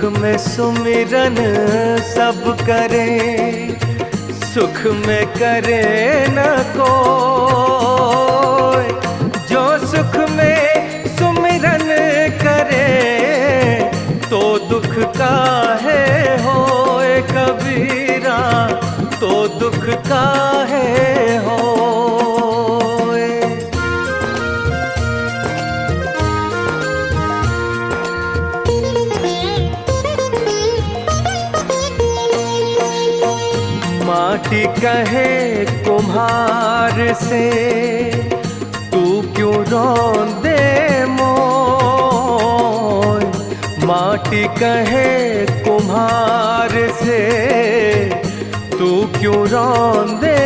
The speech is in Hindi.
में सुमिरन सब करे, सुख में करे न कोई। जो सुख में सुमिरन करे, तो दुख काहे होए कबीरा, तो दुख काहे होए। माटी कहे कुम्हार से, तू क्यों रोंदे मोय। माटी कहे कुम्हार से, तू क्यों रोंदे